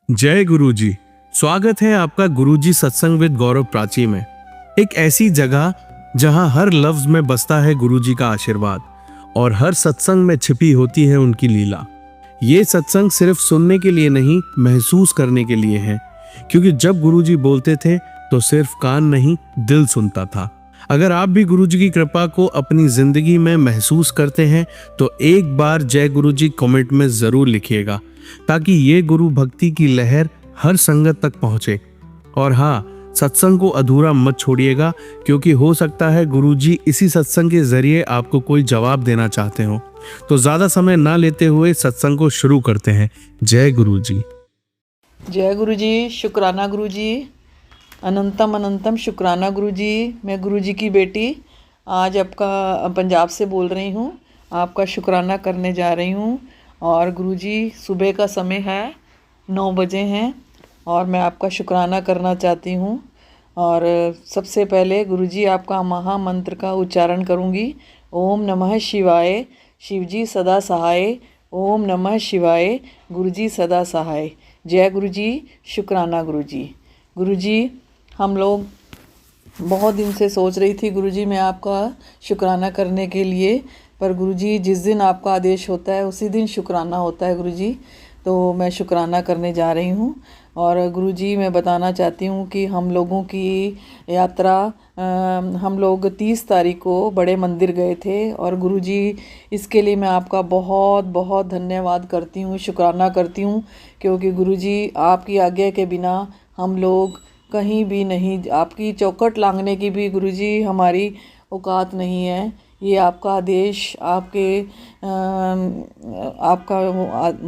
जय गुरुजी। स्वागत है आपका गुरुजी सत्संग विद गौरव प्राची में। एक ऐसी जगह जहां हर लफ्ज में बसता है गुरुजी का आशीर्वाद और हर सत्संग में छिपी होती है उनकी लीला। ये सत्संग सिर्फ सुनने के लिए नहीं, महसूस करने के लिए है, क्योंकि जब गुरुजी बोलते थे तो सिर्फ कान नहीं, दिल सुनता था। अगर आप भी गुरुजी की कृपा को अपनी जिंदगी में महसूस करते हैं तो एक बार जय गुरुजी कमेंट में जरूर लिखिएगा, ताकि ये गुरु भक्ति की लहर हर संगत तक पहुंचे। और हाँ, सत्संग को अधूरा मत छोड़िएगा, क्योंकि हो सकता है गुरुजी इसी सत्संग के जरिए आपको कोई जवाब देना चाहते हो। तो ज्यादा समय ना लेते हुए सत्संग को शुरू करते हैं। जय गुरुजी। जय गुरुजी। शुक्राना गुरुजी। अनंतम अनंतम शुक्राना गुरुजी। मैं गुरुजी की बेटी आज आपका पंजाब से बोल रही हूँ। आपका शुक्राना करने जा रही हूँ। और गुरुजी सुबह का समय है, 9 बजे हैं और मैं आपका शुक्राना करना चाहती हूँ। और सबसे पहले गुरुजी आपका महामंत्र का उच्चारण करूँगी। ओम नमः शिवाय, शिवजी सदा सहाय। ओम नमः शिवाय, गुरुजी सदा सहाय। जय गुरुजी। शुक्राना गुरुजी। गुरुजी हम लोग बहुत दिन से सोच रही थी गुरुजी मैं आपका शुक्राना करने के लिए, पर गुरुजी जिस दिन आपका आदेश होता है उसी दिन शुक्राना होता है गुरुजी। तो मैं शुक्राना करने जा रही हूँ। और गुरुजी मैं बताना चाहती हूँ कि हम लोगों की यात्रा हम लोग 30 तारीख को बड़े मंदिर गए थे। और गुरुजी इसके लिए मैं आपका बहुत बहुत धन्यवाद करती हूँ, शुक्राना करती हूँ, क्योंकि गुरुजी आपकी आज्ञा के बिना हम लोग कहीं भी नहीं, आपकी चौखट लांघने की भी गुरुजी हमारी औकात नहीं है। ये आपका आदेश, आपका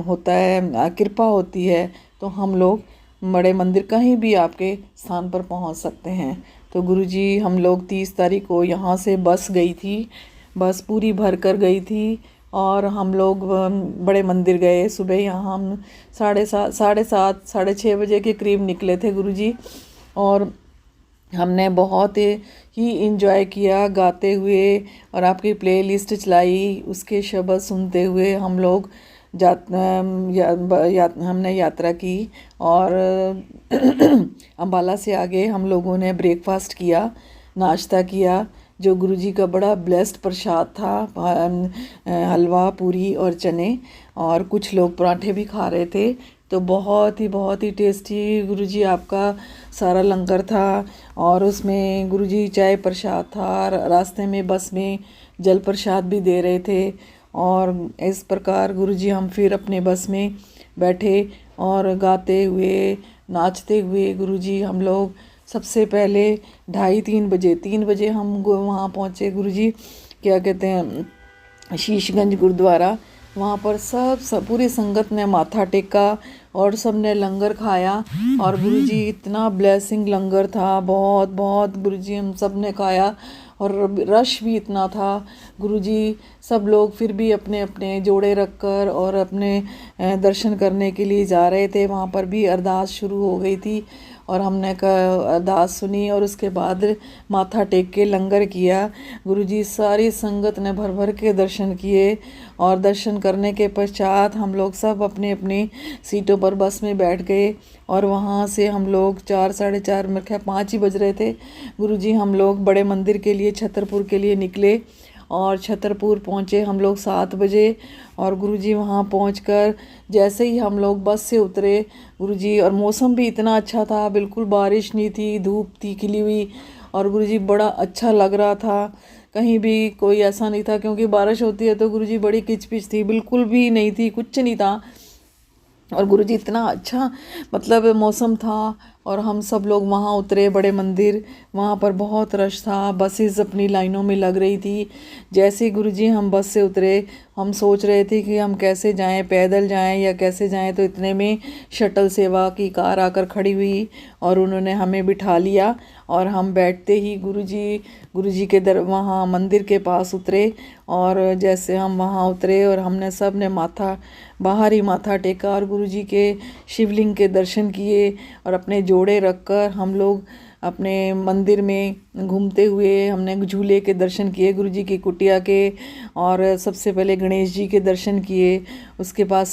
होता है, कृपा होती है, तो हम लोग बड़े मंदिर कहीं भी आपके स्थान पर पहुंच सकते हैं। तो गुरुजी हम लोग 30 तारीख को यहाँ से बस गई थी, बस पूरी भर कर गई थी। और हम लोग बड़े मंदिर गए। सुबह यहाँ हम 7:30 6:30 बजे के करीब निकले थे गुरुजी। और हमने बहुत ही इंजॉय किया गाते हुए, और आपकी प्लेलिस्ट चलाई, उसके शब्द सुनते हुए हम लोग हमने यात्रा की। और अम्बाला से आगे हम लोगों ने ब्रेकफास्ट किया, नाश्ता किया, जो गुरुजी का बड़ा ब्लेस्ड प्रसाद था। हलवा, पूरी और चने, और कुछ लोग पराठे भी खा रहे थे। तो बहुत ही टेस्टी गुरुजी आपका सारा लंगर था। और उसमें गुरुजी चाय प्रसाद था, रास्ते में बस में जल प्रसाद भी दे रहे थे। और इस प्रकार गुरुजी हम फिर अपने बस में बैठे और गाते हुए नाचते हुए गुरुजी हम लोग सबसे पहले 3 बजे हम वहाँ पहुँचे गुरुजी। क्या कहते हैं, शीशगंज गुरुद्वारा। वहाँ पर सब पूरी संगत ने माथा टेका और सब ने लंगर खाया। और गुरुजी इतना ब्लेसिंग लंगर था, बहुत बहुत गुरुजी हम सब ने खाया। और रश भी इतना था गुरुजी। सब लोग फिर भी अपने अपने जोड़े रखकर और अपने दर्शन करने के लिए जा रहे थे। वहाँ पर भी अरदास शुरू हो गई थी और हमने अरदास सुनी और उसके बाद माथा टेक के लंगर किया। गुरुजी सारी संगत ने भर भर के दर्शन किए। और दर्शन करने के पश्चात हम लोग सब अपने अपनी सीटों पर बस में बैठ गए। और वहाँ से हम लोग 4 साढ़े 4 मेरे ख्याल 5 ही बज रहे थे गुरुजी, हम लोग बड़े मंदिर के लिए छतरपुर के लिए निकले। और छतरपुर पहुँचे हम लोग 7 बजे। और गुरुजी वहाँ पहुँचकर जैसे ही हम लोग बस से उतरे गुरुजी, और मौसम भी इतना अच्छा था, बिल्कुल बारिश नहीं थी, धूप थी खिली हुई। और गुरुजी बड़ा अच्छा लग रहा था, कहीं भी कोई ऐसा नहीं था, क्योंकि बारिश होती है तो गुरुजी बड़ी किचपिच थी, बिल्कुल भी नहीं थी, कुछ नहीं था। और गुरुजी इतना अच्छा मतलब मौसम था। और हम सब लोग वहाँ उतरे बड़े मंदिर। वहाँ पर बहुत रश था, बसेस अपनी लाइनों में लग रही थी। जैसे ही गुरुजी हम बस से उतरे, हम सोच रहे थे कि हम कैसे जाएं, पैदल जाएं या कैसे जाएं। तो इतने में शटल सेवा की कार आकर खड़ी हुई और उन्होंने हमें बिठा लिया। और हम बैठते ही गुरुजी के वहाँ मंदिर के पास उतरे। और जैसे हम वहाँ उतरे और हमने सब ने बाहर ही माथा टेका और गुरुजी के शिवलिंग के दर्शन किए। और अपने जोड़े रखकर हम लोग अपने मंदिर में घूमते हुए हमने झूले के दर्शन किए, गुरुजी की कुटिया के। और सबसे पहले गणेश जी के दर्शन किए, उसके बाद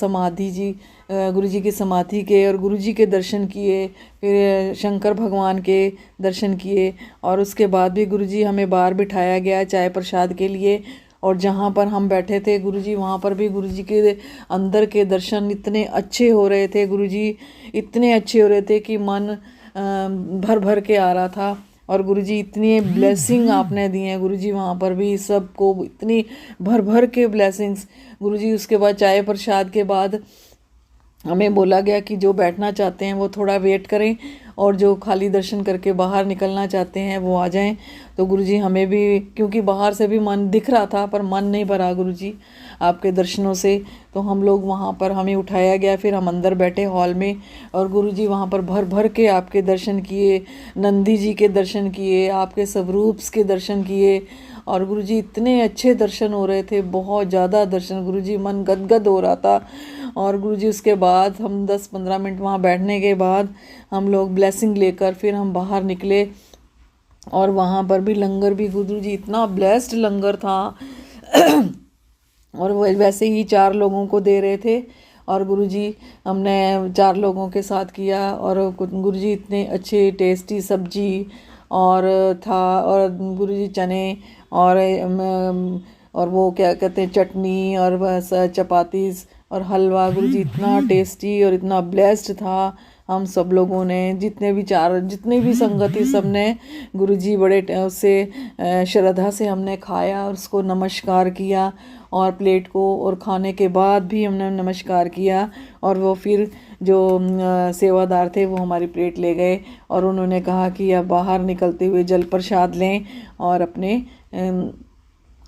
गुरुजी की समाधि के और गुरुजी के दर्शन किए, फिर शंकर भगवान के दर्शन किए। और उसके बाद भी गुरुजी हमें बाहर बिठाया गया चाय प्रसाद के लिए, और जहाँ पर हम बैठे थे गुरुजी वहाँ पर भी गुरुजी के अंदर के दर्शन इतने अच्छे हो रहे थे। गुरुजी इतने अच्छे हो रहे थे कि मन भर भर के आ रहा था। और गुरुजी इतनी ब्लेसिंग आपने दी हैं गुरुजी, वहाँ पर भी सबको इतनी भर भर के ब्लेसिंग्स गुरुजी। उसके बाद चाय प्रसाद के बाद हमें बोला गया कि जो बैठना चाहते हैं वो थोड़ा वेट करें, और जो खाली दर्शन करके बाहर निकलना चाहते हैं वो आ जाएं। तो गुरुजी हमें भी, क्योंकि बाहर से भी मन दिख रहा था पर मन नहीं भरा गुरुजी आपके दर्शनों से, तो हम लोग वहाँ पर हमें उठाया गया। फिर हम अंदर बैठे हॉल में, और गुरुजी वहाँ पर भर भर के आपके दर्शन किए, नंदी जी के दर्शन किए, आपके स्वरूप्स के दर्शन किए। और गुरुजी इतने अच्छे दर्शन हो रहे थे, बहुत ज़्यादा दर्शन गुरुजी, मन गदगद हो रहा था। और गुरुजी उसके बाद हम 10-15 मिनट वहाँ बैठने के बाद हम लोग ब्लेसिंग लेकर फिर हम बाहर निकले। और वहाँ पर भी लंगर भी गुरुजी इतना ब्लेस्ड लंगर था और वो वैसे ही 4 लोगों को दे रहे थे। और गुरुजी हमने 4 लोगों के साथ किया, और गुरुजी इतने अच्छे टेस्टी सब्जी और था, और गुरुजी चने और वो क्या कहते हैं चटनी और बस चपातीस और हलवा, गुरुजी इतना टेस्टी और इतना ब्लेस्ड था। हम सब लोगों ने जितने भी संगति सब ने गुरुजी बड़े उससे श्रद्धा से हमने खाया और उसको नमस्कार किया, और प्लेट को, और खाने के बाद भी हमने नमस्कार किया। और वो फिर जो सेवादार थे वो हमारी प्लेट ले गए, और उन्होंने कहा कि अब बाहर निकलते हुए जल प्रसाद लें और अपने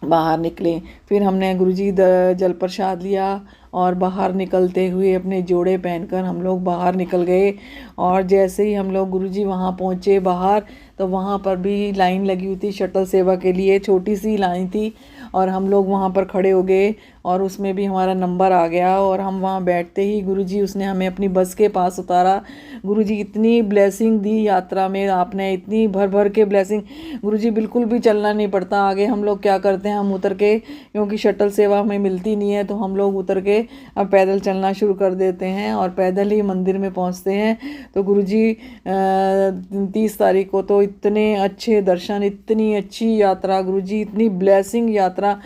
बाहर निकले। फिर हमने गुरुजी जल प्रसाद लिया और बाहर निकलते हुए अपने जोड़े पहनकर हम लोग बाहर निकल गए। और जैसे ही हम लोग गुरुजी वहाँ पहुँचे बाहर, तो वहाँ पर भी लाइन लगी हुई थी शटल सेवा के लिए, छोटी सी लाइन थी, और हम लोग वहाँ पर खड़े हो गए और उसमें भी हमारा नंबर आ गया। और हम वहाँ बैठते ही गुरुजी उसने हमें अपनी बस के पास उतारा। गुरुजी इतनी ब्लेसिंग दी यात्रा में, आपने इतनी भर भर के ब्लेसिंग गुरुजी, बिल्कुल भी चलना नहीं पड़ता आगे। हम लोग क्या करते हैं, हम उतर के, क्योंकि शटल सेवा हमें मिलती नहीं है, तो हम लोग उतर के अब पैदल चलना शुरू कर देते हैं और पैदल ही मंदिर में पहुंचते हैं। तो गुरुजी 30 तारीख को तो इतने अच्छे दर्शन, इतनी अच्छी यात्रा गुरुजी, इतनी ब्लेसिंग यात्रा।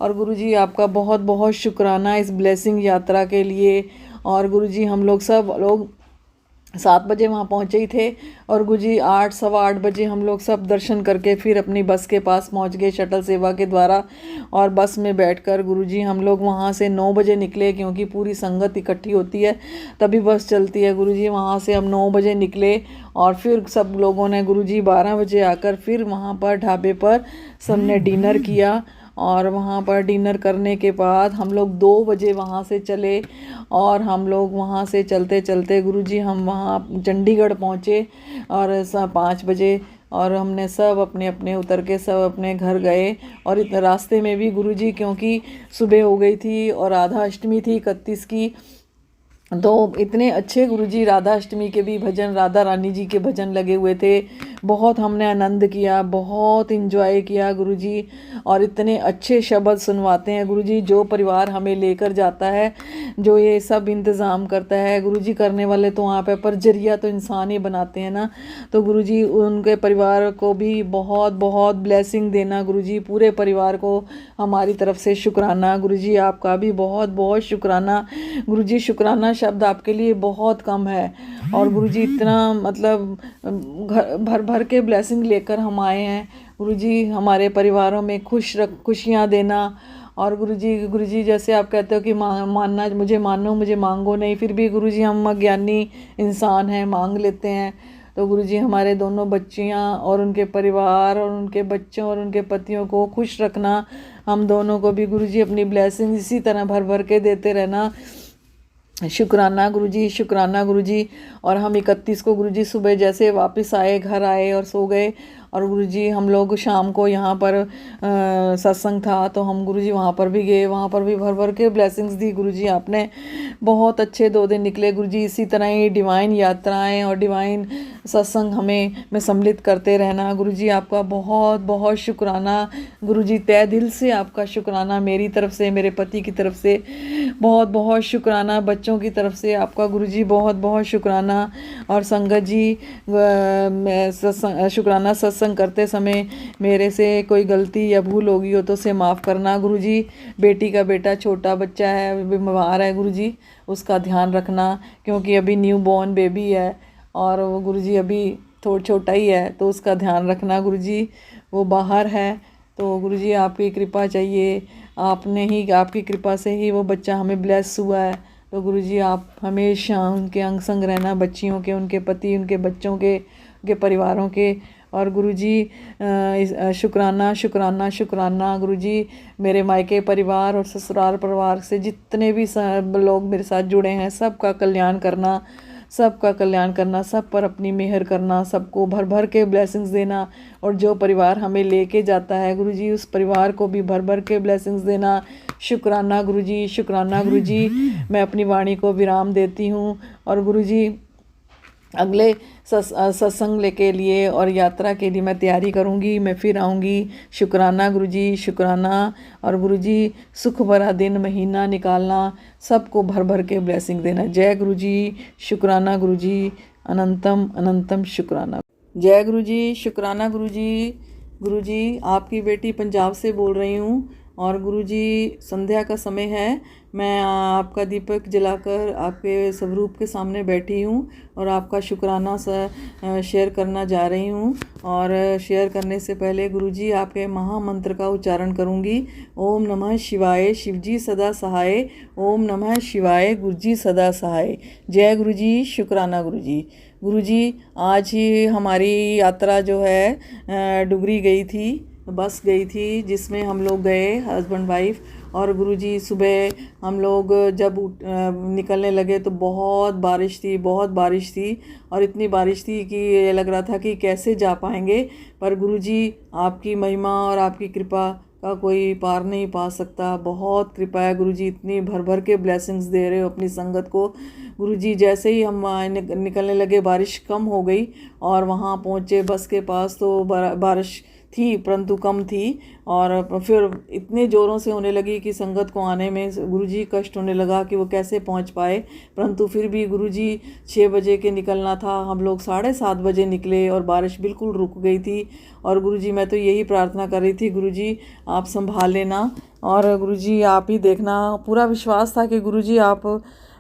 और गुरुजी आपका बहुत बहुत शुक्राना इस ब्लेसिंग यात्रा के लिए। और गुरुजी हम लोग सब लोग 7 बजे वहाँ पहुँचे ही थे, और गुरुजी 8, सवा 8 बजे हम लोग सब दर्शन करके फिर अपनी बस के पास पहुँच गए शटल सेवा के द्वारा। और बस में बैठकर गुरुजी हम लोग वहाँ से 9 बजे निकले, क्योंकि पूरी संगत इकट्ठी होती है तभी बस चलती है। गुरुजी वहाँ से हम 9 बजे निकले, और फिर सब लोगों ने गुरुजी 12 बजे आकर फिर वहाँ पर ढाबे पर सबने डिनर किया। और वहाँ पर डिनर करने के बाद हम लोग 2 बजे वहाँ से चले, और हम लोग वहाँ से चलते चलते गुरुजी हम वहाँ चंडीगढ़ पहुँचे और 5 बजे, और हमने सब अपने अपने उतर के सब अपने घर गए। और इतने रास्ते में भी गुरुजी, क्योंकि सुबह हो गई थी और राधा अष्टमी थी 31 की, तो इतने अच्छे गुरुजी राधा अष्टमी के भी भजन, राधा रानी जी के भजन लगे हुए थे। बहुत हमने आनंद किया, बहुत इंजॉय किया गुरुजी। और इतने अच्छे शब्द सुनवाते हैं गुरुजी, जो परिवार हमें लेकर जाता है, जो ये सब इंतज़ाम करता है गुरुजी, करने वाले तो वहाँ पे, पर जरिया तो इंसान ही बनाते हैं ना। तो गुरुजी उनके परिवार को भी बहुत बहुत ब्लेसिंग देना गुरुजी, पूरे परिवार को हमारी तरफ से शुक्राना गुरुजी, आपका भी बहुत बहुत शुक्राना गुरुजी। शुक्राना शब्द आपके लिए बहुत कम है। और गुरुजी इतना मतलब भर भर के ब्लेसिंग लेकर हम आए हैं गुरुजी, हमारे परिवारों में खुशियाँ देना। और गुरुजी जैसे आप कहते हो कि मानना मुझे मानो, मुझे मांगो नहीं, फिर भी गुरुजी हम अज्ञानी इंसान हैं, मांग लेते हैं। तो गुरुजी हमारे दोनों बच्चियाँ और उनके परिवार और उनके बच्चों और उनके पतियों को खुश रखना, हम दोनों को भी गुरुजी अपनी ब्लेसिंग इसी तरह भर भर के देते रहना। शुक्राना गुरुजी, शुक्राना गुरुजी। और हम 31 को गुरुजी सुबह जैसे वापस आए, घर आए और सो गए, और गुरुजी हम लोग शाम को यहाँ पर सत्संग था तो हम गुरुजी वहाँ पर भी गए, वहाँ पर भी भर भर के ब्लेसिंग्स दी गुरुजी आपने। बहुत अच्छे 2 दिन निकले गुरुजी। इसी तरह ही डिवाइन यात्राएं और डिवाइन सत्संग हमें में सम्मिलित करते रहना गुरुजी। आपका बहुत बहुत शुक्राना गुरुजी, तहे दिल से आपका शुक्राना, मेरी तरफ से, मेरे पति की तरफ से बहुत बहुत शुक्राना, बच्चों की तरफ से आपका गुरुजी बहुत बहुत शुक्राना। और संगत जी शुक्राना सत्संग करते समय मेरे से कोई गलती या भूल होगी हो तो उसे माफ़ करना गुरुजी। बेटी का बेटा छोटा बच्चा है, बीमार है गुरुजी, उसका ध्यान रखना क्योंकि अभी न्यू बॉर्न बेबी है और वो गुरुजी अभी थोड़ा छोटा ही है तो उसका ध्यान रखना गुरुजी। वो बाहर है तो गुरुजी आपकी कृपा चाहिए, आपने ही, आपकी कृपा से ही वो बच्चा हमें ब्लेस हुआ है। तो गुरुजी आप हमेशा उनके अंग संग रहना, बच्चियों के, उनके पति, उनके बच्चों के, उनके परिवारों के। और गुरुजी शुक्राना शुक्राना शुक्राना गुरुजी, मेरे मायके परिवार और ससुराल परिवार से जितने भी लोग मेरे साथ जुड़े हैं सबका कल्याण करना, सबका कल्याण करना, सब पर अपनी मेहर करना, सबको भर भर के ब्लेसिंग्स देना। और जो परिवार हमें लेके जाता है गुरुजी उस परिवार को भी भर भर के ब्लेसिंग्स देना। शुक्राना गुरुजी, शुक्राना गुरुजी। मैं अपनी वाणी को विराम देती हूँ और गुरुजी अगले सत्संग के लिए और यात्रा के लिए मैं तैयारी करूँगी, मैं फिर आऊँगी। शुक्राना गुरुजी, शुक्राना। और गुरुजी सुख भरा दिन महीना निकालना, सबको भर भर के ब्लेसिंग देना। जय गुरुजी, शुक्राना गुरुजी, अनंतम अनंतम शुक्राना। जय गुरुजी, शुक्राना गुरुजी। गुरुजी आपकी बेटी पंजाब से बोल रही हूँ और गुरुजी संध्या का समय है। मैं आपका दीपक जलाकर आपके स्वरूप के सामने बैठी हूँ और आपका शुक्राना शेयर करना जा रही हूँ। और शेयर करने से पहले गुरुजी आपके महामंत्र का उच्चारण करूँगी। ओम नमः शिवाय, शिवजी सदा सहाय। ओम नमः शिवाय, गुरुजी सदा सहाय। जय गुरुजी, शुक्राना गुरुजी। गुरुजी आज ही हमारी यात्रा जो है डुगरी गई थी, बस गई थी जिसमें हम लोग गए हस्बैंड वाइफ। और गुरुजी सुबह हम लोग जब निकलने लगे तो बहुत बारिश थी, बहुत बारिश थी और इतनी बारिश थी कि ये लग रहा था कि कैसे जा पाएंगे। पर गुरुजी आपकी महिमा और आपकी कृपा का कोई पार नहीं पा सकता। बहुत कृपा है गुरुजी, इतनी भर भर के ब्लेसिंग्स दे रहे हो अपनी संगत को। गुरुजी जैसे ही हम निकलने लगे बारिश कम हो गई और वहाँ पहुँचे बस के पास तो बारिश थी परंतु कम थी और फिर इतने ज़ोरों से होने लगी कि संगत को आने में गुरुजी कष्ट होने लगा कि वो कैसे पहुंच पाए। परंतु फिर भी गुरुजी 6 बजे के निकलना था, हम लोग 7:30 बजे निकले और बारिश बिल्कुल रुक गई थी। और गुरुजी मैं तो यही प्रार्थना कर रही थी, गुरुजी आप संभाल लेना और गुरुजी आप ही देखना। पूरा विश्वास था कि गुरुजी आप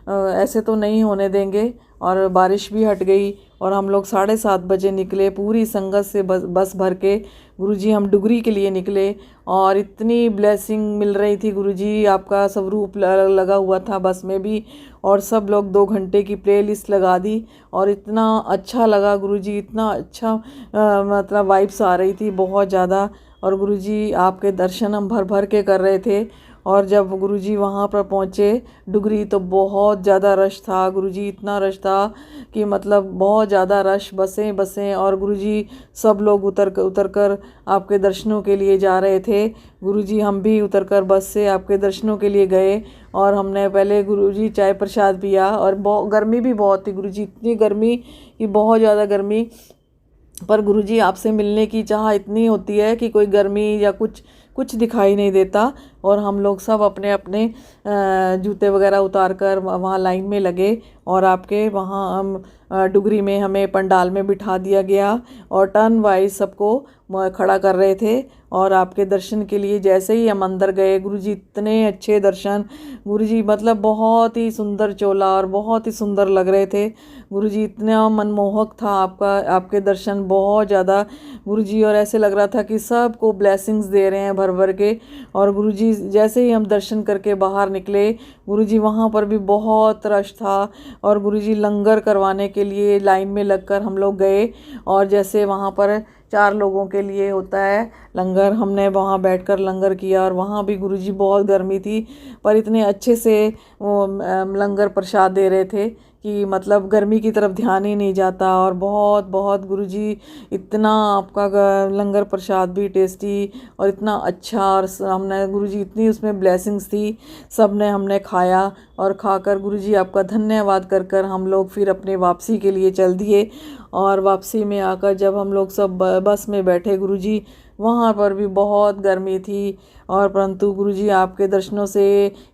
ऐसे तो नहीं होने देंगे। और बारिश भी हट गई और हम लोग 7:30 बजे निकले पूरी संगत से बस भर के। गुरुजी हम डुगरी के लिए निकले और इतनी ब्लेसिंग मिल रही थी गुरुजी, आपका स्वरूप लगा हुआ था बस में भी। और सब लोग 2 घंटे की प्लेलिस्ट लगा दी और इतना अच्छा लगा गुरुजी, इतना अच्छा मतलब वाइब्स आ रही थी बहुत ज़्यादा। और गुरुजी आपके दर्शन हम भर भर के कर रहे थे। और जब गुरुजी वहाँ पर पहुँचे डुगरी तो बहुत ज़्यादा रश था गुरुजी, इतना रश था कि मतलब बहुत ज़्यादा रश, बसें और गुरुजी सब लोग उतर कर आपके दर्शनों के लिए जा रहे थे। गुरुजी हम भी उतर कर बस से आपके दर्शनों के लिए गए और हमने पहले गुरुजी चाय प्रसाद पिया। और गर्मी भी बहुत थी गुरुजी, इतनी गर्मी कि बहुत ज़्यादा गर्मी। पर गुरुजी आपसे मिलने की चाह इतनी होती है कि कोई गर्मी या कुछ दिखाई नहीं देता। और हम लोग सब अपने अपने जूते वगैरह उतार कर वहाँ लाइन में लगे और आपके वहाँ हम डुगरी में हमें पंडाल में बिठा दिया गया और टर्न वाइज सबको खड़ा कर रहे थे। और आपके दर्शन के लिए जैसे ही हम अंदर गए गुरुजी इतने अच्छे दर्शन, गुरुजी मतलब बहुत ही सुंदर चोला और बहुत ही सुंदर लग रहे थे गुरुजी, इतना मनमोहक था आपके दर्शन बहुत ज़्यादा गुरुजी। और ऐसे लग रहा था कि सबको ब्लेसिंग्स दे रहे हैं भर भर के। और गुरुजी जैसे ही हम दर्शन करके बाहर निकले गुरुजी वहाँ पर भी बहुत रश था और गुरुजी लंगर करवाने के लिए लाइन में लगकर हम लोग गए। और जैसे वहाँ पर 4 लोगों के लिए होता है लंगर, हमने वहाँ बैठकर लंगर किया। और वहाँ भी गुरुजी बहुत गर्मी थी पर इतने अच्छे से वो लंगर प्रसाद दे रहे थे कि मतलब गर्मी की तरफ ध्यान ही नहीं जाता। और बहुत बहुत गुरुजी इतना आपका लंगर प्रसाद भी टेस्टी और इतना अच्छा, और हमने गुरुजी इतनी उसमें ब्लेसिंग्स थी, सब ने हमने खाया और खाकर गुरुजी आपका धन्यवाद कर कर हम लोग फिर अपने वापसी के लिए चल दिए। और वापसी में आकर जब हम लोग सब बस में बैठे गुरुजी, वहाँ पर भी बहुत गर्मी थी, और परंतु गुरुजी आपके दर्शनों से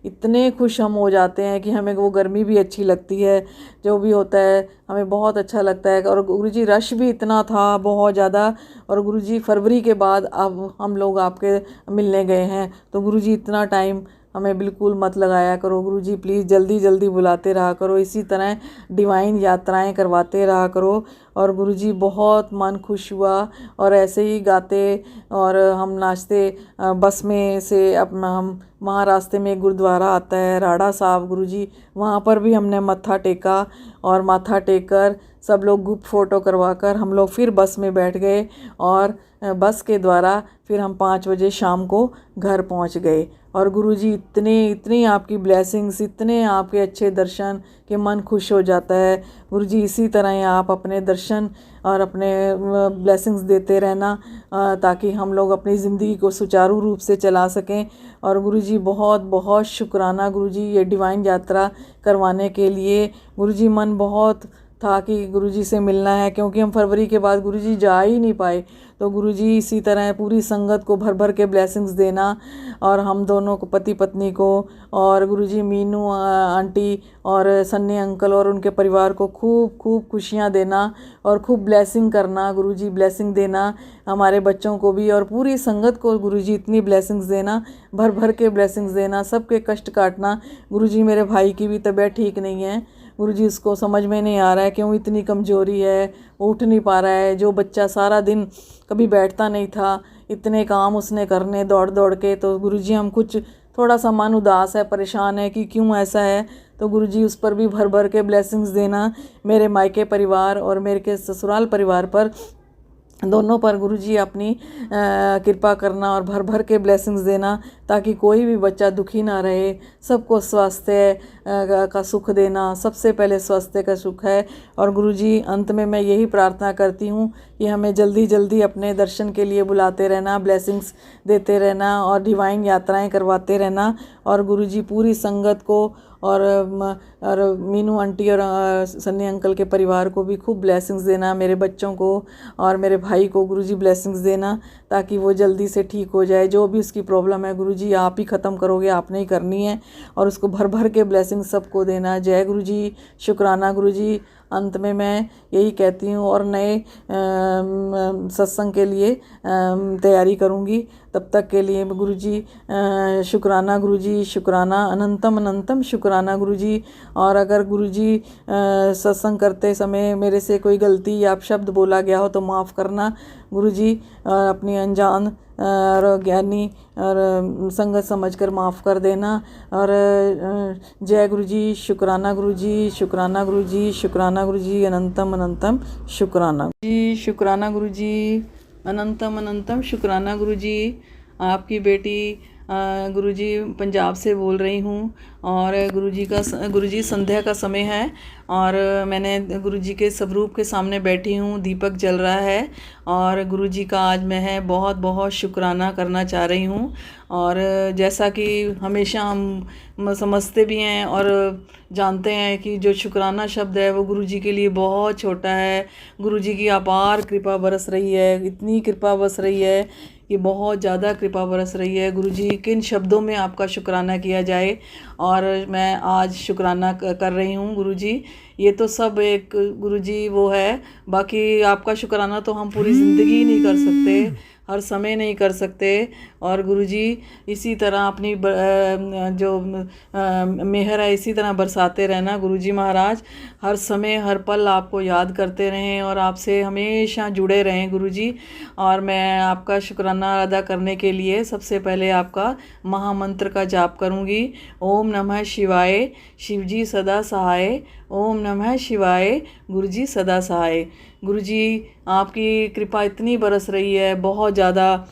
इतने खुश हम हो जाते हैं कि हमें वो गर्मी भी अच्छी लगती है, जो भी होता है हमें बहुत अच्छा लगता है। और गुरुजी रश भी इतना था बहुत ज़्यादा, और गुरुजी फरवरी के बाद अब हम लोग आपके मिलने गए हैं, तो गुरुजी इतना टाइम हमें बिल्कुल मत लगाया करो गुरुजी, प्लीज़ जल्दी जल्दी बुलाते रहा करो, इसी तरह डिवाइन यात्राएं करवाते रहा करो। और गुरुजी बहुत मन खुश हुआ, और ऐसे ही गाते और हम नाचते बस में से अपना हम वहाँ रास्ते में एक गुरुद्वारा आता है राड़ा साहब गुरुजी, वहाँ पर भी हमने मत्था टेका, और माथा टेक कर सब लोग ग्रुप फ़ोटो करवा कर हम लोग फिर बस में बैठ गए, और बस के द्वारा फिर हम 5 बजे शाम को घर पहुँच गए। और गुरुजी इतनी आपकी ब्लेसिंग्स, इतने आपके अच्छे दर्शन कि मन खुश हो जाता है। गुरुजी इसी तरह ही आप अपने दर्शन और अपने ब्लेसिंग्स देते रहना, ताकि हम लोग अपनी ज़िंदगी को सुचारू रूप से चला सकें। और गुरुजी बहुत बहुत शुक्राना गुरुजी, ये डिवाइन यात्रा करवाने के लिए। गुरुजी मन बहुत था कि गुरुजी से मिलना है, क्योंकि हम फरवरी के बाद गुरुजी जा ही नहीं पाए। तो गुरुजी इसी तरह पूरी संगत को भर भर के ब्लेसिंग्स देना, और हम दोनों को, पति पत्नी को, और गुरुजी मीनू आंटी और सन्नी अंकल और उनके परिवार को खूब खूब खुशियाँ देना, और खूब ब्लेसिंग करना गुरुजी, ब्लेसिंग देना हमारे बच्चों को भी, और पूरी संगत को गुरुजी इतनी ब्लेसिंग्स देना, भर भर के ब्लेसिंग्स देना, सबके कष्ट काटना। गुरुजी मेरे भाई की भी तबीयत ठीक नहीं है गुरुजी, उसको समझ में नहीं आ रहा है क्यों इतनी कमज़ोरी है, वो उठ नहीं पा रहा है। जो बच्चा सारा दिन कभी बैठता नहीं था, इतने काम उसने करने दौड़ दौड़ के, तो गुरुजी हम कुछ थोड़ा सा मन उदास है, परेशान है कि क्यों ऐसा है। तो गुरुजी उस पर भी भर भर के ब्लेसिंग्स देना, मेरे मायके परिवार और मेरे के ससुराल परिवार पर, दोनों पर गुरुजी अपनी कृपा करना और भर भर के ब्लेसिंग्स देना, ताकि कोई भी बच्चा दुखी ना रहे। सबको स्वास्थ्य का सुख देना, सबसे पहले स्वास्थ्य का सुख है। और गुरुजी अंत में मैं यही प्रार्थना करती हूँ कि हमें जल्दी जल्दी अपने दर्शन के लिए बुलाते रहना, ब्लेसिंग्स देते रहना, और डिवाइन यात्राएं करवाते रहना। और गुरुजी पूरी संगत को और मीनू आंटी और सन्नी अंकल के परिवार को भी खूब ब्लेसिंग्स देना, मेरे बच्चों को और मेरे भाई को गुरुजी ब्लेसिंग्स देना, ताकि वो जल्दी से ठीक हो जाए। जो भी उसकी प्रॉब्लम है गुरुजी आप ही ख़त्म करोगे, आपने ही करनी है, और उसको भर भर के ब्लेसिंग्स सबको देना। जय गुरुजी, शुक्राना गुरुजी। अंत में मैं यही कहती हूँ, और नए सत्संग के लिए तैयारी करूँगी। तब तक के लिए गुरुजी शुक्राना गुरुजी, शुक्राना, अनंतम अनंतम शुक्राना गुरुजी। और अगर गुरुजी सत्संग करते समय मेरे से कोई गलती या अपशब्द बोला गया हो तो माफ़ करना गुरुजी, अपनी अनजान और ज्ञानी और संगत समझकर माफ़ कर देना। और जय गुरुजी, शुक्राना गुरुजी, शुक्राना गुरुजी, शुक्राना गुरुजी, अनंतम अनंतम शुक्राना जी, शुक्राना गुरुजी, अनंतम अनंतम शुक्राना गुरुजी। आपकी बेटी गुरुजी पंजाब से बोल रही हूँ, और गुरुजी संध्या का समय है, और मैंने गुरुजी के स्वरूप के सामने बैठी हूँ, दीपक जल रहा है, और गुरुजी का आज मैं बहुत बहुत शुक्राना करना चाह रही हूँ। और जैसा कि हमेशा हम समझते भी हैं और जानते हैं कि जो शुक्राना शब्द है वो गुरुजी के लिए बहुत छोटा है। गुरुजी की अपार कृपा बरस रही है, इतनी कृपा बरस रही है कि बहुत ज़्यादा कृपा बरस रही है। गुरुजी किन शब्दों में आपका शुक्राना किया जाए, और मैं आज शुक्राना कर रही हूँ गुरुजी। ये तो सब एक गुरुजी वो है, बाकी आपका शुक्राना तो हम पूरी ज़िंदगी नहीं कर सकते, हर समय नहीं कर सकते। और गुरुजी इसी तरह अपनी जो मेहर है इसी तरह बरसाते रहना गुरुजी महाराज, हर समय हर पल आपको याद करते रहें और आपसे हमेशा जुड़े रहें गुरुजी। और मैं आपका शुक्राना अदा करने के लिए सबसे पहले आपका महामंत्र का जाप करूँगी। ओम नमः शिवाय, शिवजी सदा सहाय। ओम नमः शिवाय, गुरुजी सदा सहाय। गुरुजी आपकी कृपा इतनी बरस रही है, बहुत ज़्यादा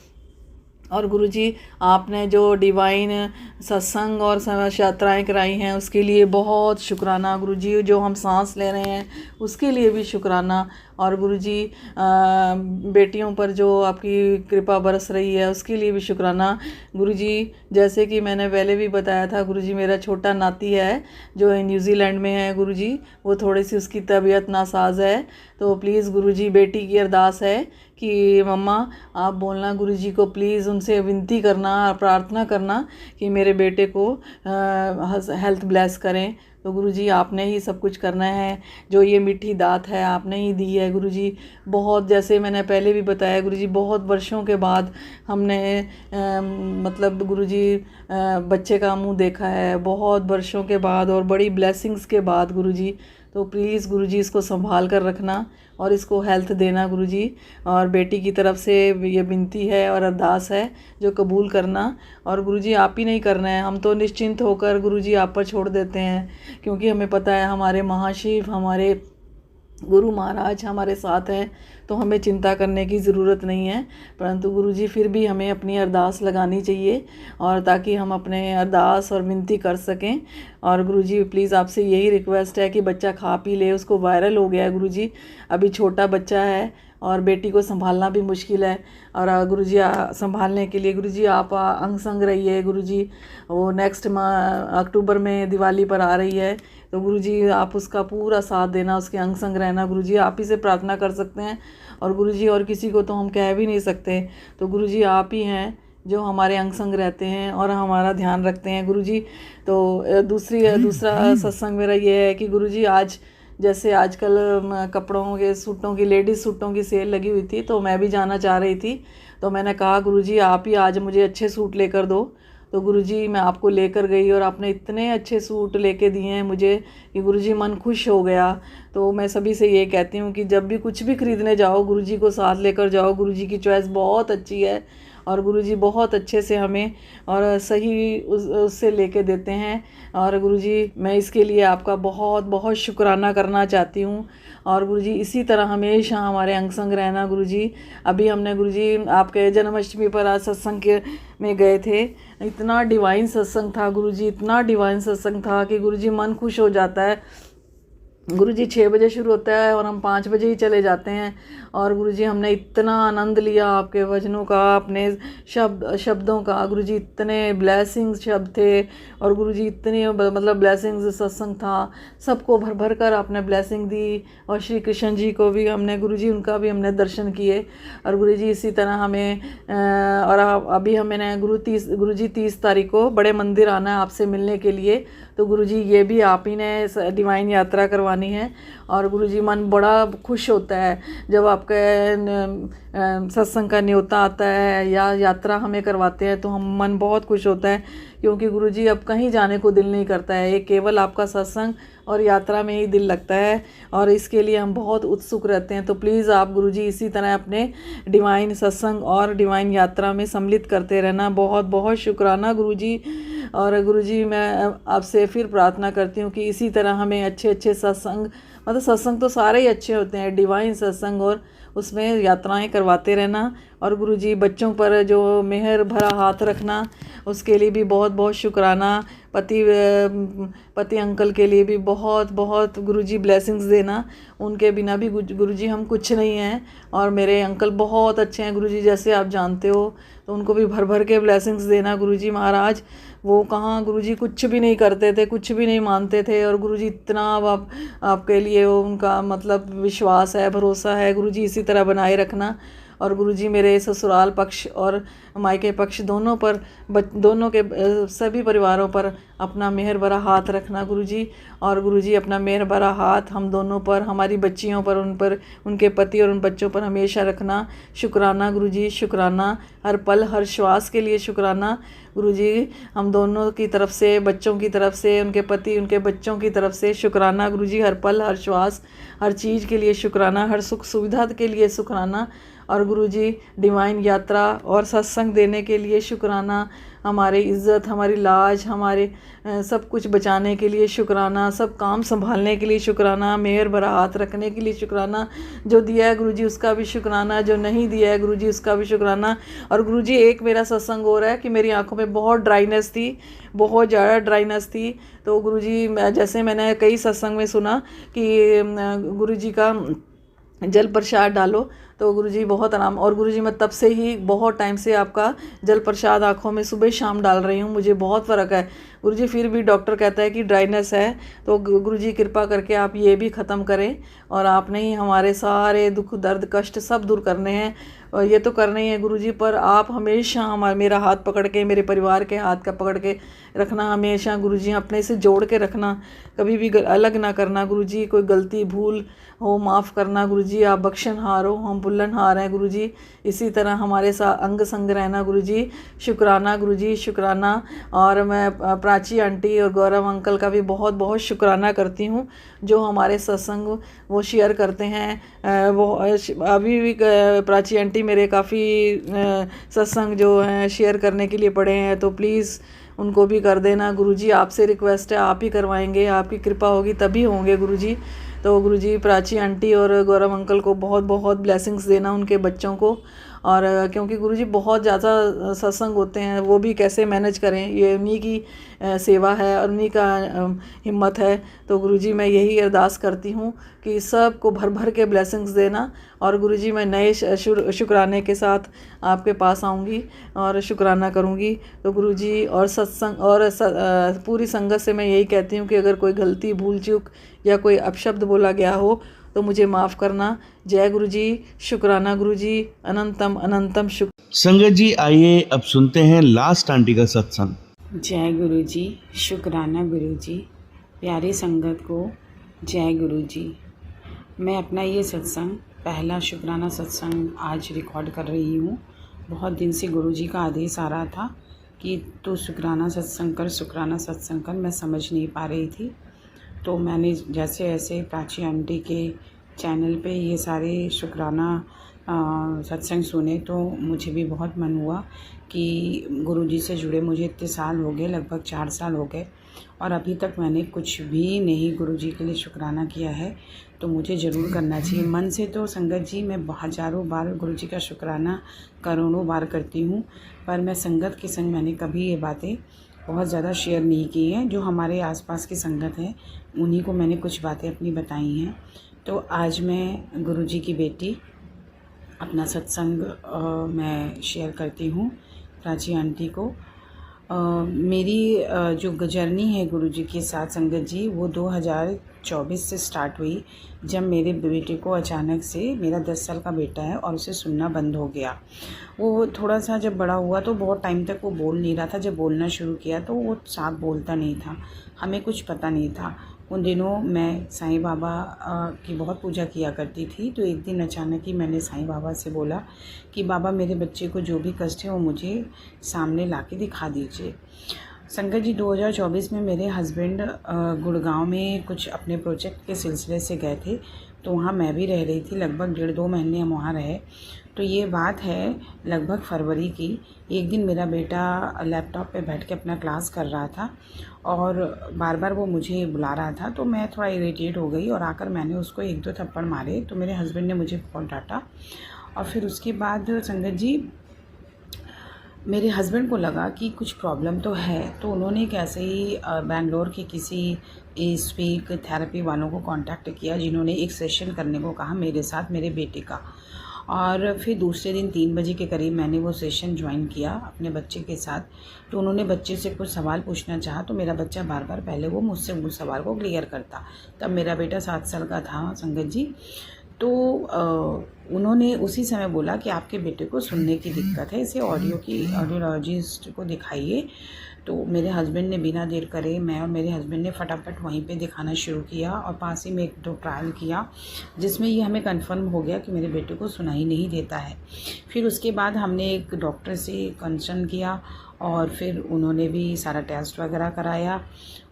और गुरुजी आपने जो डिवाइन सत्संग और यात्राएं कराई हैं उसके लिए बहुत शुक्राना गुरुजी। जो हम सांस ले रहे हैं उसके लिए भी शुक्राना। और गुरुजी बेटियों पर जो आपकी कृपा बरस रही है उसके लिए भी शुक्राना गुरुजी। जैसे कि मैंने पहले भी बताया था गुरुजी, मेरा छोटा नाती है जो न्यूजीलैंड में है गुरुजी, वो थोड़ी सी उसकी तबीयत नासाज है। तो प्लीज़ गुरुजी बेटी की अरदास है कि मम्मा आप बोलना गुरुजी को, प्लीज़ उनसे विनती करना, प्रार्थना करना कि मेरे बेटे को हेल्थ ब्लेस करें। तो गुरुजी आपने ही सब कुछ करना है, जो ये मीठी दात है आपने ही दी है गुरुजी। बहुत, जैसे मैंने पहले भी बताया गुरुजी, बहुत वर्षों के बाद हमने मतलब गुरुजी बच्चे का मुंह देखा है, बहुत वर्षों के बाद और बड़ी ब्लेसिंग्स के बाद गुरुजी। तो प्लीज़ गुरुजी इसको संभाल कर रखना और इसको हेल्थ देना गुरुजी। और बेटी की तरफ से ये विनती है और अरदास है जो कबूल करना। और गुरुजी आप ही नहीं करना है, हम तो निश्चिंत होकर गुरुजी आप पर छोड़ देते हैं, क्योंकि हमें पता है हमारे महाशिव, हमारे गुरु महाराज हमारे साथ हैं, तो हमें चिंता करने की ज़रूरत नहीं है। परंतु गुरुजी फिर भी हमें अपनी अरदास लगानी चाहिए, और ताकि हम अपने अरदास और विनती कर सकें। और गुरुजी प्लीज़ आपसे यही रिक्वेस्ट है कि बच्चा खा पी ले, उसको वायरल हो गया है गुरुजी, अभी छोटा बच्चा है और बेटी को संभालना भी मुश्किल है। और गुरुजी संभालने के लिए गुरुजी आप अंग संग रहिए गुरुजी। वो नेक्स्ट अक्टूबर में दिवाली पर आ रही है, तो गुरुजी आप उसका पूरा साथ देना, उसके अंग संग रहना गुरुजी। आप ही से प्रार्थना कर सकते हैं, और गुरुजी और किसी को तो हम कह भी नहीं सकते। तो गुरुजी आप ही हैं जो हमारे अंग संग रहते हैं और हमारा ध्यान रखते हैं गुरुजी। तो दूसरा सत्संग मेरा ये है कि गुरुजी आज जैसे आजकल कपड़ों के, सूटों की, लेडीज़ सूटों की सेल लगी हुई थी, तो मैं भी जाना चाह रही थी। तो मैंने कहा गुरुजी आप ही आज मुझे अच्छे सूट लेकर दो। तो गुरुजी मैं आपको लेकर गई और आपने इतने अच्छे सूट लेके दिए हैं मुझे कि गुरुजी मन खुश हो गया। तो मैं सभी से ये कहती हूँ कि जब भी कुछ भी खरीदने जाओ गुरुजी को साथ लेकर जाओ। गुरुजी की चॉइस बहुत अच्छी है और गुरुजी बहुत अच्छे से हमें और सही उससे लेके देते हैं। और गुरुजी मैं इसके लिए आपका बहुत बहुत शुक्राना करना चाहती हूँ। और गुरुजी इसी तरह हमेशा हमारे अंग संग रहना गुरुजी। अभी हमने गुरुजी आपके जन्माष्टमी पर आज सत्संग में गए थे, इतना डिवाइन सत्संग था गुरुजी, इतना डिवाइन सत्संग था कि गुरुजी मन खुश हो जाता है। गुरुजी 6 बजे शुरू होता है और हम 5 बजे ही चले जाते हैं। और गुरुजी हमने इतना आनंद लिया आपके वचनों का, अपने शब्दों का गुरुजी, इतने ब्लेसिंग्स शब्द थे और गुरुजी इतनी मतलब ब्लेसिंग्स सत्संग था, सबको भर भर कर आपने ब्लेसिंग दी। और श्री कृष्ण जी को भी हमने गुरुजी, उनका भी हमने दर्शन किए। और गुरुजी इसी तरह हमें और अभी हमें गुरुजी 30 तारीख को बड़े मंदिर आना है आपसे मिलने के लिए। तो गुरुजी ये भी आप ही ने डिवाइन यात्रा करवानी है। और गुरुजी मन बड़ा खुश होता है जब आपके सत्संग का न्योता आता है या यात्रा हमें करवाते हैं, तो हम मन बहुत खुश होता है, क्योंकि गुरुजी अब कहीं जाने को दिल नहीं करता है, ये केवल आपका सत्संग और यात्रा में ही दिल लगता है। और इसके लिए हम बहुत उत्सुक रहते हैं। तो प्लीज़ आप गुरुजी इसी तरह अपने डिवाइन सत्संग और डिवाइन यात्रा में सम्मिलित करते रहना। बहुत बहुत शुक्राना गुरुजी। और गुरुजी मैं आपसे फिर प्रार्थना करती हूँ कि इसी तरह हमें अच्छे अच्छे सत्संग, मतलब सत्संग तो सारे ही अच्छे होते हैं, डिवाइन सत्संग और उसमें यात्राएं करवाते रहना। और गुरुजी बच्चों पर जो मेहर भरा हाथ रखना, उसके लिए भी बहुत बहुत शुक्राना। पति अंकल के लिए भी बहुत बहुत गुरुजी ब्लेसिंग्स देना, उनके बिना भी गुरुजी हम कुछ नहीं हैं। और मेरे अंकल बहुत अच्छे हैं गुरुजी, जैसे आप जानते हो, तो उनको भी भर भर के ब्लेसिंग्स देना गुरुजी महाराज। वो कहाँ गुरुजी कुछ भी नहीं करते थे, कुछ भी नहीं मानते थे, और गुरुजी इतना आपके लिए उनका मतलब विश्वास है, भरोसा है गुरुजी, इसी तरह बनाए रखना। और गुरुजी मेरे ससुराल पक्ष और मायके पक्ष दोनों पर दोनों के सभी परिवारों पर अपना मेहर भरा हाथ रखना गुरुजी। और गुरुजी अपना मेहर भरा हाथ हम दोनों पर, हमारी बच्चियों पर, उन पर, उनके पति और उन बच्चों पर हमेशा रखना। शुक्राना गुरुजी, शुक्राना, हर पल हर श्वास के लिए शुक्राना गुरुजी। हम दोनों की तरफ से, बच्चों की तरफ से, उनके पति, उनके बच्चों की तरफ से शुक्राना गुरुजी। हर पल हर श्वास हर चीज़ के लिए शुक्राना, हर सुख सुविधा के लिए शुक्राना। और गुरुजी डिवाइन यात्रा और सत्संग देने के लिए शुक्राना। हमारी इज़्ज़त, हमारी लाज, हमारे सब कुछ बचाने के लिए शुक्राना, सब काम संभालने के लिए शुक्राना, मेहर भरा हाथ रखने के लिए शुक्राना, जो दिया है गुरुजी उसका भी शुक्राना, जो नहीं दिया है गुरुजी उसका भी शुक्राना। और गुरुजी एक मेरा सत्संग हो रहा है कि मेरी आंखों में बहुत ड्राइनेस थी, बहुत ज़्यादा ड्राइनेस थी। तो गुरुजी जैसे मैंने कई सत्संग में सुना कि गुरुजी का जल प्रसाद डालो तो गुरुजी बहुत आराम। और गुरुजी मैं तब से ही बहुत टाइम से आपका जल प्रसाद आँखों में सुबह शाम डाल रही हूँ, मुझे बहुत फ़र्क है गुरुजी। फिर भी डॉक्टर कहता है कि ड्राइनेस है, तो गुरुजी कृपा करके आप ये भी ख़त्म करें और आपने ही हमारे सारे दुख दर्द कष्ट सब दूर करने हैं। और ये तो करना ही है गुरुजी, पर आप हमेशा हमारा मेरा हाथ पकड़ के, मेरे परिवार के हाथ का पकड़ के रखना हमेशा गुरुजी, अपने से जोड़ के रखना, कभी भी अलग ना करना गुरुजी। कोई गलती भूल हो माफ़ करना गुरुजी, आप बख्शनहार हो, हम भुल्लनहार हैं गुरुजी। इसी तरह हमारे साथ अंग संग रहना गुरुजी। शुक्राना गुरुजी, शुक्राना। और मैं प्राची आंटी और गौरव अंकल का भी बहुत बहुत शुक्राना करती हूँ, जो हमारे सत्संग वो शेयर करते हैं। वो अभी भी प्राची आंटी मेरे काफ़ी सत्संग जो हैं शेयर करने के लिए पड़े हैं, तो प्लीज़ उनको भी कर देना गुरुजी। आपसे रिक्वेस्ट है, आप ही करवाएंगे, आपकी कृपा होगी तभी होंगे गुरुजी। तो गुरुजी प्राची आंटी और गौरव अंकल को बहुत बहुत ब्लेसिंग्स देना, उनके बच्चों को। और क्योंकि गुरुजी बहुत ज़्यादा सत्संग होते हैं, वो भी कैसे मैनेज करें, ये उन्हीं की सेवा है और उन्हीं का हिम्मत है। तो गुरुजी मैं यही अरदास करती हूँ कि सबको भर भर के ब्लेसिंग्स देना। और गुरुजी मैं नए शुक्राने के साथ आपके पास आऊँगी और शुक्राना करूँगी। तो गुरुजी और सत्संग और पूरी संगत से मैं यही कहती हूँ कि अगर कोई गलती भूल चूक या कोई अपशब्द बोला गया हो तो मुझे माफ़ करना। जय गुरुजी, शुक्राना गुरुजी, अनंतम अनंतम शुक्र। संगत जी, आइए अब सुनते हैं लास्ट आंटी का सत्संग। जय गुरुजी, शुक्राना गुरुजी, प्यारी संगत को जय गुरुजी। मैं अपना ये सत्संग, पहला शुक्राना सत्संग आज रिकॉर्ड कर रही हूँ। बहुत दिन से गुरुजी का आदेश आ रहा था कि तू शुक्राना सत्संग कर, शुक्राना सत्संग कर। मैं समझ नहीं पा रही थी, तो मैंने जैसे ऐसे प्राची आंटी के चैनल पे ये सारे शुक्राना सत्संग सुने, तो मुझे भी बहुत मन हुआ कि गुरुजी से जुड़े मुझे इतने साल हो गए, लगभग 4 साल हो गए, और अभी तक मैंने कुछ भी नहीं गुरुजी के लिए शुक्राना किया है। तो मुझे ज़रूर करना चाहिए मन से। तो संगत जी, मैं हज़ारों बार गुरुजी का शुक्राना करोड़ों बार करती हूँ, पर मैं संगत के संग मैंने कभी ये बातें बहुत ज़्यादा शेयर नहीं की हैं। जो हमारे आसपास की संगत है उन्हीं को मैंने कुछ बातें अपनी बताई हैं। तो आज मैं गुरुजी की बेटी अपना सत्संग मैं शेयर करती हूँ प्राची आंटी को। मेरी जो जर्नी है गुरुजी के साथ संगत जी, वो 2024 से स्टार्ट हुई, जब मेरे बेटे को अचानक से, मेरा 10 साल का बेटा है और उसे सुनना बंद हो गया। वो थोड़ा सा जब बड़ा हुआ तो बहुत टाइम तक वो बोल नहीं रहा था। जब बोलना शुरू किया तो वो साफ बोलता नहीं था, हमें कुछ पता नहीं था। उन दिनों मैं साईं बाबा की बहुत पूजा किया करती थी। तो एक दिन अचानक ही मैंने साईं बाबा से बोला कि बाबा, मेरे बच्चे को जो भी कष्ट है वो मुझे सामने ला के दिखा दीजिए। संगत जी, 2024 में मेरे हस्बैंड गुड़गांव में कुछ अपने प्रोजेक्ट के सिलसिले से गए थे, तो वहाँ मैं भी रह रही थी। लगभग 1.5-2 महीने हम वहाँ रहे। तो ये बात है लगभग फरवरी की। एक दिन मेरा बेटा लैपटॉप पे बैठ के अपना क्लास कर रहा था और बार बार वो मुझे बुला रहा था। तो मैं थोड़ा इरिटेट हो गई और आकर मैंने उसको 1-2 थप्पड़ मारे। तो मेरे हस्बैंड ने मुझे बहुत डांटा। और फिर उसके बाद संगत जी, मेरे हस्बैंड को लगा कि कुछ प्रॉब्लम तो है। तो उन्होंने कैसे ही बेंगलोर के किसी स्पीक थेरेपी वालों को कांटेक्ट किया, जिन्होंने एक सेशन करने को कहा मेरे साथ, मेरे बेटे का। और फिर दूसरे दिन 3 बजे के करीब मैंने वो सेशन ज्वाइन किया अपने बच्चे के साथ। तो उन्होंने बच्चे से कुछ सवाल पूछना चाहा, तो मेरा बच्चा बार बार पहले वो मुझसे उस सवाल को क्लियर करता। तब मेरा बेटा 7 साल का था संगत जी। तो उन्होंने उसी समय बोला कि आपके बेटे को सुनने की दिक्कत है, इसे ऑडियोलॉजिस्ट को दिखाइए। तो मेरे हस्बैंड ने बिना देर करे, मैं और मेरे हस्बैंड ने फटाफट वहीं पे दिखाना शुरू किया और पास ही में 1-2 ट्रायल किया, जिसमें ये हमें कंफर्म हो गया कि मेरे बेटे को सुनाई नहीं देता है। फिर उसके बाद हमने एक डॉक्टर से कंसल्ट किया और फिर उन्होंने भी सारा टेस्ट वगैरह कराया।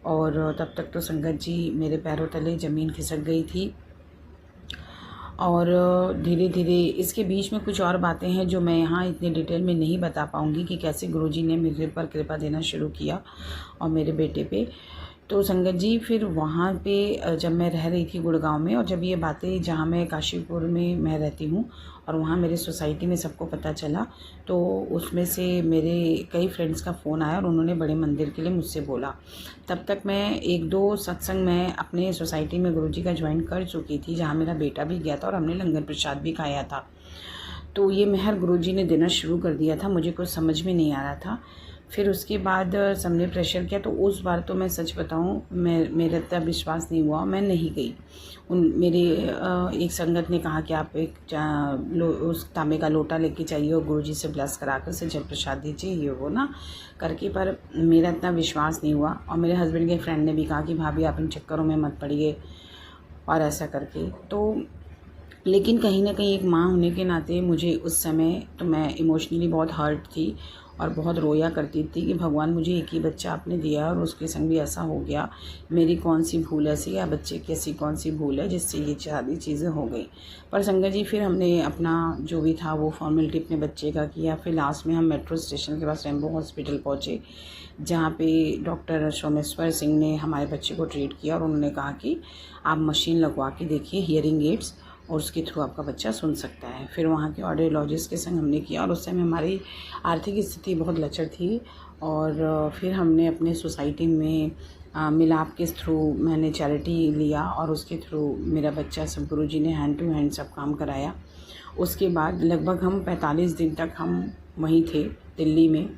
और तब तक तो संगत जी मेरे पैरों तले ज़मीन खिसक गई थी। और धीरे धीरे इसके बीच में कुछ और बातें हैं जो मैं यहाँ इतने डिटेल में नहीं बता पाऊँगी कि कैसे गुरुजी ने मेरे पर कृपा देना शुरू किया और मेरे बेटे पे। तो संगत जी फिर वहाँ पे जब मैं रह रही थी गुड़गांव में, और जब ये बातें, जहाँ मैं काशीपुर में मैं रहती हूँ और वहाँ मेरे सोसाइटी में सबको पता चला, तो उसमें से मेरे कई फ्रेंड्स का फ़ोन आया और उन्होंने बड़े मंदिर के लिए मुझसे बोला। तब तक मैं 1-2 सत्संग मैं अपने सोसाइटी में गुरुजी का ज्वाइन कर चुकी थी, जहाँ मेरा बेटा भी गया था और हमने लंगर प्रसाद भी खाया था। तो ये मेहर गुरुजी ने देना शुरू कर दिया था, मुझे कुछ समझ में नहीं आ रहा था। फिर उसके बाद सबने प्रेशर किया, तो उस बार तो मैं सच बताऊँ, मेरा इतना विश्वास नहीं हुआ, मैं नहीं गई। मेरे एक संगत ने कहा कि आप उस तांबे का लोटा लेके जाइए और गुरुजी से ब्लेस करा कर से जल प्रसाद दीजिए, ये वो ना करके, पर मेरा इतना विश्वास नहीं हुआ। और मेरे हस्बैंड के फ्रेंड ने भी कहा कि भाभी आप इन चक्करों में मत पड़िए और ऐसा करके। तो लेकिन कहीं ना कहीं एक माँ होने के नाते मुझे उस समय तो मैं इमोशनली बहुत हर्ट थी और बहुत रोया करती थी कि भगवान मुझे एक ही बच्चा आपने दिया और उसके संग भी ऐसा हो गया, मेरी कौन सी भूल ऐसी, या बच्चे की ऐसी कौन सी भूल है जिससे ये सारी चीज़ें हो गई। पर संगत जी फिर हमने अपना जो भी था वो फॉर्मेलिटी अपने बच्चे का किया। फिर लास्ट में हम मेट्रो स्टेशन के पास रेम्बो हॉस्पिटल पहुँचे, जहाँ पे डॉक्टर सोमेश्वर सिंह ने हमारे बच्चे को ट्रीट किया और उन्होंने कहा कि आप मशीन लगवा के देखिए, हियरिंग एड्स, और उसके थ्रू आपका बच्चा सुन सकता है। फिर वहाँ के ऑडियोलॉजिस्ट के संग हमने किया, और उस समय हमारी आर्थिक स्थिति बहुत लचर थी। और फिर हमने अपने सोसाइटी में मिलाप के थ्रू मैंने चैरिटी लिया और उसके थ्रू मेरा बच्चा सब गुरुजी ने हैंड टू हैंड सब काम कराया। उसके बाद लगभग हम 45 दिन तक हम वहीं थे, दिल्ली में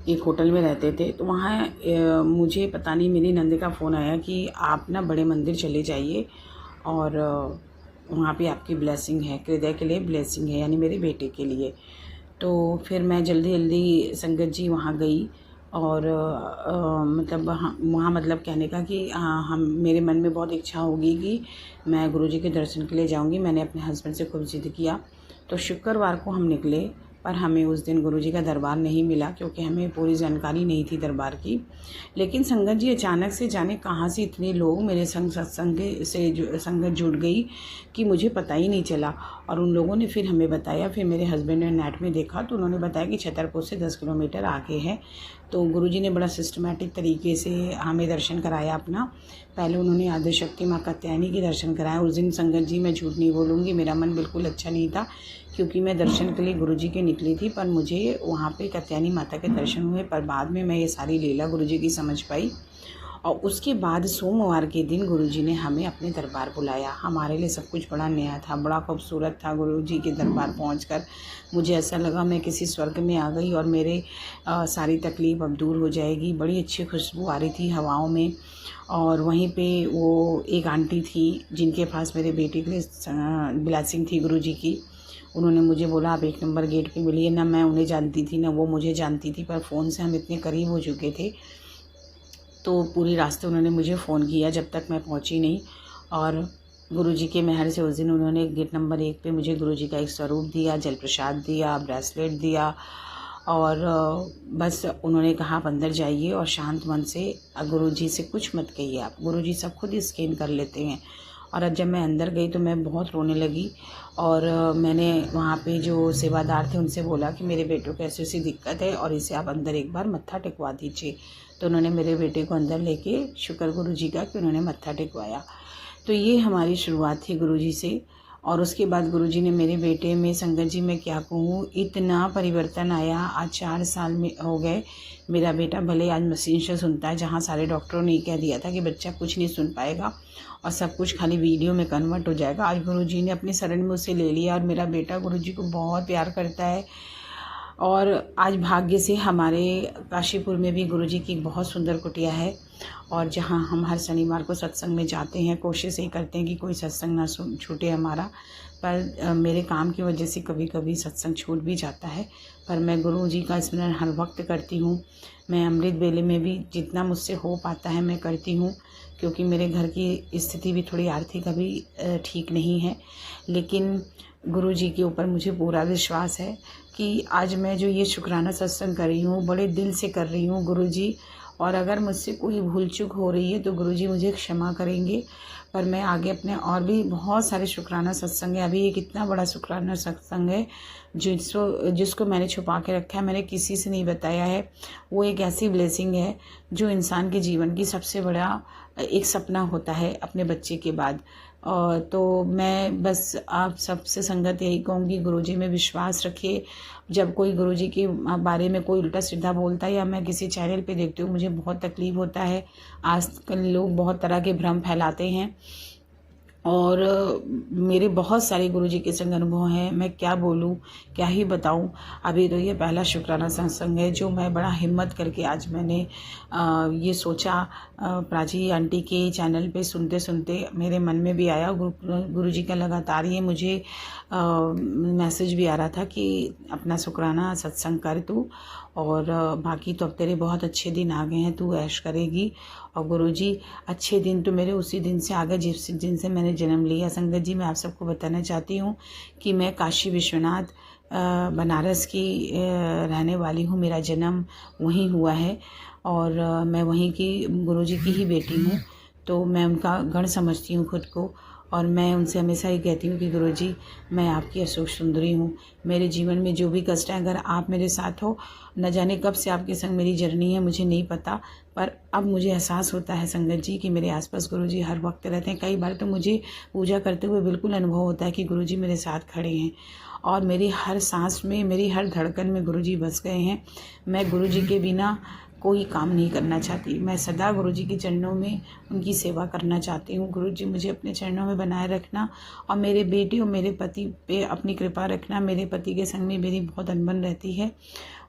एक होटल में रहते थे। तो वहाँ मुझे पता नहीं मेरी नंद का फ़ोन आया कि आप ना बड़े मंदिर चले जाइए और वहाँ पे आपकी ब्लेसिंग है, हृदय के लिए ब्लेसिंग है, यानी मेरे बेटे के लिए। तो फिर मैं जल्दी जल्दी संगत जी वहाँ गई और मतलब वहाँ मतलब कहने का कि हम मेरे मन में बहुत इच्छा होगी कि मैं गुरुजी के दर्शन के लिए जाऊँगी। मैंने अपने हस्बैंड से खूब जिद किया। तो शुक्रवार को हम निकले, पर हमें उस दिन गुरुजी का दरबार नहीं मिला क्योंकि हमें पूरी जानकारी नहीं थी दरबार की। लेकिन संगत जी अचानक से जाने कहाँ से इतने लोग मेरे संग सत्संग से संगत जुड़ गई कि मुझे पता ही नहीं चला। और उन लोगों ने फिर हमें बताया, फिर मेरे हस्बैंड ने नेट में देखा तो उन्होंने बताया कि छतरपुर से 10 किलोमीटर आगे है। तो गुरुजी ने बड़ा सिस्टमेटिक तरीके से हमें दर्शन कराया अपना। पहले उन्होंने आदिशक्ति माँ कात्यायनी के दर्शन कराया। उस दिन संगत जी मैं झूठ नहीं बोलूँगी, मेरा मन बिल्कुल अच्छा नहीं था क्योंकि मैं दर्शन के लिए गुरुजी के निकली थी, पर मुझे वहाँ पे कात्यायनी माता के दर्शन हुए। पर बाद में मैं ये सारी लीला गुरुजी की समझ पाई। और उसके बाद सोमवार के दिन गुरुजी ने हमें अपने दरबार बुलाया। हमारे लिए सब कुछ बड़ा नया था, बड़ा खूबसूरत था। गुरुजी के दरबार पहुंचकर मुझे ऐसा लगा मैं किसी स्वर्ग में आ गई और मेरे सारी तकलीफ़ अब दूर हो जाएगी। बड़ी अच्छी खुशबू आ रही थी हवाओं में। और वहीं पे वो एक आंटी थी जिनके पास मेरे बेटे के लिए ब्लेसिंग थी गुरुजी की। उन्होंने मुझे बोला आप 1 नंबर गेट पे मिलिए। ना मैं उन्हें जानती थी ना वो मुझे जानती थी, पर फ़ोन से हम इतने करीब हो चुके थे। तो पूरी रास्ते उन्होंने मुझे फ़ोन किया जब तक मैं पहुंची नहीं। और गुरुजी के मेहर से उस दिन उन्होंने गेट नंबर 1 पे मुझे गुरुजी का एक स्वरूप दिया, जल प्रसाद दिया, ब्रेसलेट दिया। और बस उन्होंने कहा आप अंदर जाइए और शांत मन से गुरुजी से कुछ मत कहिए, आप गुरुजी सब खुद ही स्कैन कर लेते हैं। और अब जब मैं अंदर गई तो मैं बहुत रोने लगी। और मैंने वहाँ पे जो सेवादार थे उनसे बोला कि मेरे बेटे को ऐसी ऐसी दिक्कत है और इसे आप अंदर एक बार मत्था टेकवा दीजिए। तो उन्होंने मेरे बेटे को अंदर लेके, शुक्र गुरुजी का कि उन्होंने मत्था टेकवाया। तो ये हमारी शुरुआत थी गुरुजी से। और उसके बाद गुरुजी ने मेरे बेटे में, संगत जी मैं क्या कहूँ, इतना परिवर्तन आया। आज 4 साल में हो गए। मेरा बेटा भले आज मशीन से सुनता है, जहाँ सारे डॉक्टरों ने कह दिया था कि बच्चा कुछ नहीं सुन पाएगा और सब कुछ खाली वीडियो में कन्वर्ट हो जाएगा। आज गुरुजी ने अपने शरण में उसे ले लिया और मेरा बेटा गुरुजी को बहुत प्यार करता है। और आज भाग्य से हमारे काशीपुर में भी गुरुजी की बहुत सुंदर कुटिया है, और जहां हम हर शनिवार को सत्संग में जाते हैं। कोशिश ये करते हैं कि कोई सत्संग ना छूटे हमारा, पर मेरे काम की वजह से कभी कभी सत्संग छूट भी जाता है। पर मैं गुरुजी का स्मरण हर वक्त करती हूँ। मैं अमृत बेले में भी जितना मुझसे हो पाता है मैं करती हूँ, क्योंकि मेरे घर की स्थिति भी थोड़ी आर्थिक अभी ठीक नहीं है। लेकिन गुरुजी के ऊपर मुझे पूरा विश्वास है कि आज मैं जो ये शुक्राना सत्संग कर रही हूँ बड़े दिल से कर रही हूँ गुरुजी। और अगर मुझसे कोई भूल चूक हो रही है तो गुरुजी मुझे क्षमा करेंगे। पर मैं आगे अपने और भी बहुत सारे शुक्राना सत्संग है। अभी ये कितना बड़ा शुक्राना सत्संग है जिसको मैंने छुपा के रखा है, मैंने किसी से नहीं बताया है। वो एक ऐसी ब्लेसिंग है जो इंसान के जीवन की सबसे बड़ा एक सपना होता है अपने बच्चे के बाद। तो मैं बस आप सबसे संगत यही कहूँगी, गुरुजी में विश्वास रखिए। जब कोई गुरुजी के बारे में कोई उल्टा सीधा बोलता है या मैं किसी चैनल पे देखती हूँ, मुझे बहुत तकलीफ़ होता है। आजकल लोग बहुत तरह के भ्रम फैलाते हैं और मेरे बहुत सारे गुरुजी के संग अनुभव हैं। मैं क्या बोलूँ, क्या ही बताऊँ। अभी तो ये पहला शुक्राना सत्संग है जो मैं बड़ा हिम्मत करके आज मैंने ये सोचा। प्राची आंटी के चैनल पे सुनते सुनते मेरे मन में भी आया। गुरुजी का लगातार ये मुझे मैसेज भी आ रहा था कि अपना शुक्राना सत्संग कर तू, और बाकी तो अब तेरे बहुत अच्छे दिन आ गए हैं, तू ऐश करेगी। और गुरुजी अच्छे दिन तो मेरे उसी दिन से आ गए जिस दिन से मैंने जन्म लिया। संगत जी, मैं आप सबको बताना चाहती हूँ कि मैं काशी विश्वनाथ बनारस की रहने वाली हूँ। मेरा जन्म वहीं हुआ है और मैं वहीं की गुरुजी की ही बेटी हूँ। तो मैं उनका गण समझती हूँ खुद को, और मैं उनसे हमेशा ये कहती हूँ कि गुरुजी, मैं आपकी अशोक सुंदरी हूँ। मेरे जीवन में जो भी कष्ट है, अगर आप मेरे साथ हो, न जाने कब से आपके संग मेरी जर्नी है, मुझे नहीं पता, पर अब मुझे एहसास होता है संगत जी कि मेरे आसपास गुरुजी हर वक्त रहते हैं। कई बार तो मुझे पूजा करते हुए बिल्कुल अनुभव होता है कि गुरुजी मेरे साथ खड़े हैं और मेरी हर सांस में, मेरी हर धड़कन में गुरुजी बस गए हैं। मैं गुरुजी के बिना कोई काम नहीं करना चाहती। मैं सदा गुरुजी के चरणों में उनकी सेवा करना चाहती हूँ। गुरुजी मुझे अपने चरणों में बनाए रखना और मेरे बेटे और मेरे पति पे अपनी कृपा रखना। मेरे पति के संग में मेरी बहुत अनबन रहती है।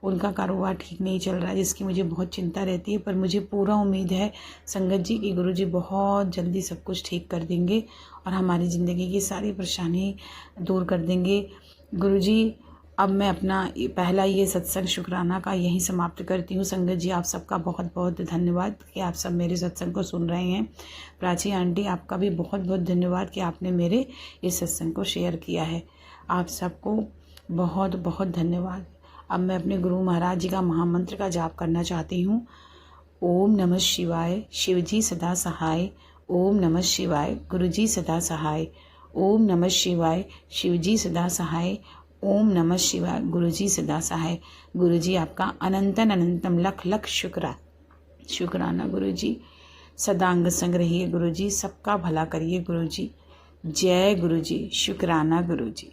उनका कारोबार ठीक नहीं चल रहा है जिसकी मुझे बहुत चिंता रहती है, पर मुझे पूरा उम्मीद है संगत जी कि गुरुजी बहुत जल्दी सब कुछ ठीक कर देंगे और हमारी ज़िंदगी की सारी परेशानी दूर कर देंगे। गुरुजी, अब मैं अपना पहला ये सत्संग शुक्राना का यहीं समाप्त करती हूँ। संगत जी, आप सबका बहुत बहुत धन्यवाद कि आप सब मेरे सत्संग को सुन रहे हैं। प्राची आंटी, आपका भी बहुत बहुत धन्यवाद कि आपने मेरे इस सत्संग को शेयर किया है। आप सबको बहुत बहुत धन्यवाद। अब मैं अपने गुरु महाराज जी का महामंत्र का जाप करना चाहती हूँ। ओम नमः शिवाय, शिवजी सदा सहाय। ओम नमः शिवाय, गुरुजी सदा सहाय। ओम नमः शिवाय, शिवजी सदा सहाय। ओम नमः शिवाय, गुरुजी सदा सहाय। गुरुजी, आपका अनंतन अनंतम लख लख शुक्राना गुरुजी। सदांग संग रहिए गुरुजी, सबका भला करिए गुरुजी। जय गुरुजी, शुक्राना गुरुजी।